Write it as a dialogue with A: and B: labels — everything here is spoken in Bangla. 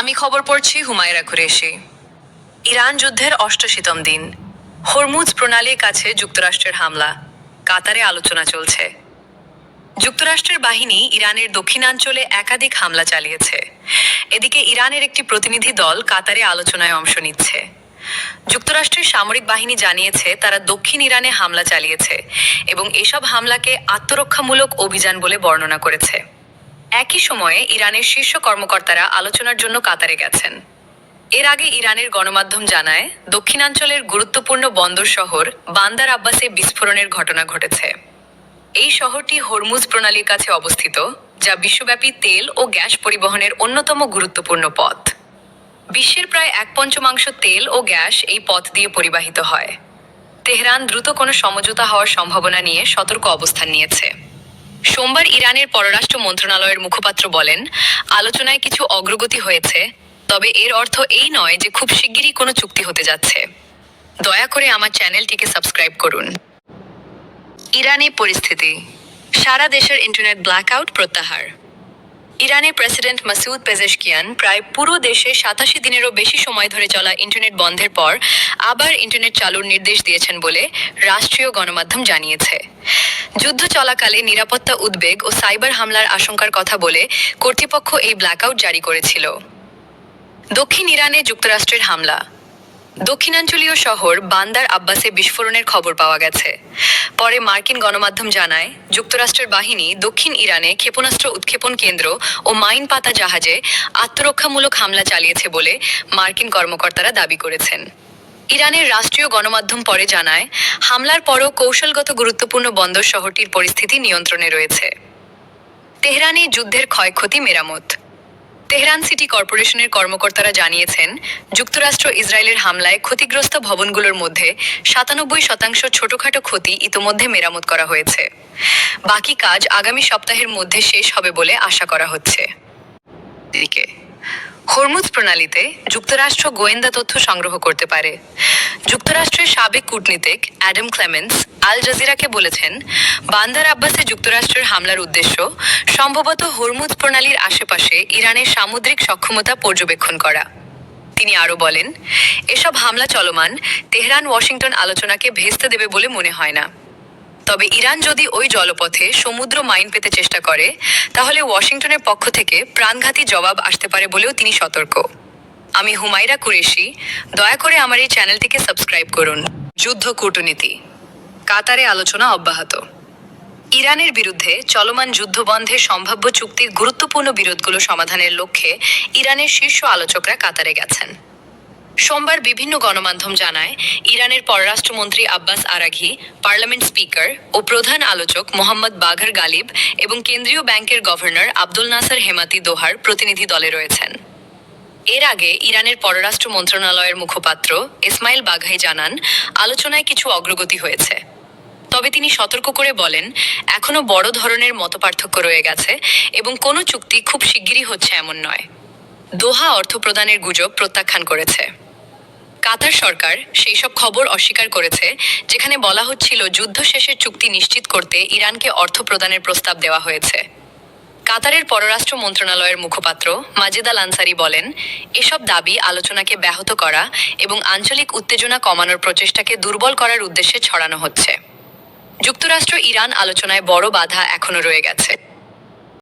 A: আমি খবর পড়ছি হুমায়রা কুরেশি। ইরান যুদ্ধের ৮৮তম দিন। হরমুজ প্রণালীর কাছে যুক্তরাষ্ট্রের হামলা, কাতারে আলোচনা চলছে। যুক্তরাষ্ট্রের বাহিনী ইরানের দক্ষিণাঞ্চলে একাধিক হামলা চালিয়েছে। এদিকে ইরানের একটি প্রতিনিধি দল কাতারে আলোচনায় অংশ নিচ্ছে। যুক্তরাষ্ট্রের সামরিক বাহিনী জানিয়েছে তারা দক্ষিণ ইরানে হামলা চালিয়েছে এবং এসব হামলাকে আত্মরক্ষামূলক অভিযান বলে বর্ণনা করেছে। একই সময়ে ইরানের শীর্ষ কর্মকর্তারা আলোচনার জন্য কাতারে গেছেন। এর আগে ইরানের গণমাধ্যম জানায় দক্ষিণাঞ্চলের গুরুত্বপূর্ণ বন্দর শহর বান্দার আব্বাসে বিস্ফোরণের ঘটনা ঘটেছে। এই শহরটি হরমুজ প্রণালীর কাছে অবস্থিত, যা বিশ্বব্যাপী তেল ও গ্যাস পরিবহনের অন্যতম গুরুত্বপূর্ণ পথ। বিশ্বের প্রায় 1/5 তেল ও গ্যাস এই পথ দিয়ে পরিবাহিত হয়। তেহরান দ্রুত কোনো সমঝোতা হওয়ার সম্ভাবনা নিয়ে সতর্ক অবস্থান নিয়েছে। সোমবার ইরানের পররাষ্ট্র মন্ত্রণালয়ের মুখপাত্র বলেন, আলোচনায় কিছু অগ্রগতি হয়েছে, তবে এর অর্থ এই নয় যে খুব শিগগিরই কোনো চুক্তি হতে যাচ্ছে। দয়া করে আমার চ্যানেলটিকে সাবস্ক্রাইব করুন। ইরানি পরিস্থিতি, সারা দেশের ইন্টারনেট ব্ল্যাকআউট প্রত্যাহার। ইরানের প্রেসিডেন্ট মাসুদ পেজেশকিয়ান প্রায় পুরো দেশে ৮৭ দিনেরও বেশি সময় ধরে চলা ইন্টারনেট বন্ধের পর আবার ইন্টারনেট চালুর নির্দেশ দিয়েছেন বলে রাষ্ট্রীয় গণমাধ্যম জানিয়েছে। যুদ্ধ চলাকালে নিরাপত্তা উদ্বেগ ও সাইবার হামলার আশঙ্কার কথা বলে কর্তৃপক্ষ এই ব্ল্যাকআউট জারি করেছিল। দক্ষিণ ইরানে যুক্তরাষ্ট্রের হামলা, দক্ষিণাঞ্চলীয় শহর বান্দার আব্বাসে বিস্ফোরণের খবর পাওয়া গেছে। পরে মার্কিন গণমাধ্যম জানায় যুক্তরাষ্ট্রের বাহিনী দক্ষিণ ইরানে ক্ষেপণাস্ত্র উৎক্ষেপণ কেন্দ্র ও মাইন পাতা জাহাজে আত্মরক্ষামূলক হামলা চালিয়েছে বলে মার্কিন কর্মকর্তারা দাবি করেছেন। ইরানের রাষ্ট্রীয় গণমাধ্যম পরে জানায় হামলার পরও কৌশলগত গুরুত্বপূর্ণ বন্দর শহরটির পরিস্থিতি নিয়ন্ত্রণে রয়েছে। তেহরানে যুদ্ধের ক্ষয়ক্ষতি মেরামত। তেহরান সিটি কর্পোরেশনের কর্মকর্তারা জানিয়েছেন যুক্তরাষ্ট্র ইসরায়েলের হামলায় ক্ষতিগ্রস্ত ভবনগুলোর মধ্যে ৯৭% ছোটখাটো ক্ষতি ইতোমধ্যে মেরামত করা হয়েছে। বাকি কাজ আগামী সপ্তাহের মধ্যে শেষ হবে বলে আশা করা হচ্ছে। এদিকে হরমুজ প্রণালীতে যুক্তরাষ্ট্র গোয়েন্দা তথ্য সংগ্রহ করতে পারে। যুক্তরাষ্ট্রের সাবেক কূটনীতিক অ্যাডাম ক্লেমেন্স আল জাজিরাকে বলেছেন, বান্দার আব্বাসে যুক্তরাষ্ট্রের হামলার উদ্দেশ্য সম্ভবত হরমুজ প্রণালীর আশেপাশে ইরানের সামুদ্রিক সক্ষমতা পর্যবেক্ষণ করা। তিনি আরও বলেন, এসব হামলা চলমান তেহরান ওয়াশিংটন আলোচনাকে ভেস্তে দেবে বলে মনে হয় না। তবে ইরান যদি ওই জলপথে সমুদ্র মাইন পেতে চেষ্টা করে, তাহলে ওয়াশিংটনের পক্ষ থেকে প্রাণঘাতী জবাব আসতে পারে বলেও তিনি সতর্ক। আমি হুমায়রা কুরেশি, দয়া করে আমার এই চ্যানেলটিকে সাবস্ক্রাইব করুন। যুদ্ধ কূটনীতি, কাতারে আলোচনা অব্যাহত। ইরানের বিরুদ্ধে চলমান যুদ্ধবন্ধে সম্ভাব্য চুক্তির গুরুত্বপূর্ণ বিরোধগুলো সমাধানের লক্ষ্যে ইরানের শীর্ষ আলোচকরা কাতারে গেছেন। সোমবার বিভিন্ন গণমাধ্যম জানায় ইরানের পররাষ্ট্রমন্ত্রী আব্বাস আরাঘি, পার্লামেন্ট স্পিকার ও প্রধান আলোচক মোহাম্মদ বাঘর গালিব এবং কেন্দ্রীয় ব্যাংকের গভর্নর আব্দুল নাসার হেমাতি দোহার প্রতিনিধি দলে রয়েছেন। এর আগে ইরানের পররাষ্ট্র মন্ত্রণালয়ের মুখপাত্র ইসমাইল বাঘাই জানান আলোচনায় কিছু অগ্রগতি হয়েছে। তবে তিনি সতর্ক করে বলেন, এখনো বড় ধরনের মতপার্থক্য রয়ে গেছে এবং কোনো চুক্তি খুব শিগগিরই হচ্ছে এমন নয়। দোহা অর্থ প্রদানের গুজব প্রত্যাখ্যান করেছে। কাতার সরকার সেই সব খবর অস্বীকার করেছে যেখানে বলা হচ্ছিল যুদ্ধ শেষের চুক্তি নিশ্চিত করতে ইরানকে অর্থ প্রদানের প্রস্তাব দেওয়া হয়েছে। কাতারের পররাষ্ট্র মন্ত্রণালয়ের মুখপাত্র মাজিদ আল আনসারি বলেন, এসব দাবি আলোচনাকে ব্যাহত করা এবং আঞ্চলিক উত্তেজনা কমানোর প্রচেষ্টাকে দুর্বল করার উদ্দেশ্যে ছড়ানো হচ্ছে। যুক্তরাষ্ট্র ইরান আলোচনায় বড় বাধা এখনো রয়ে গেছে।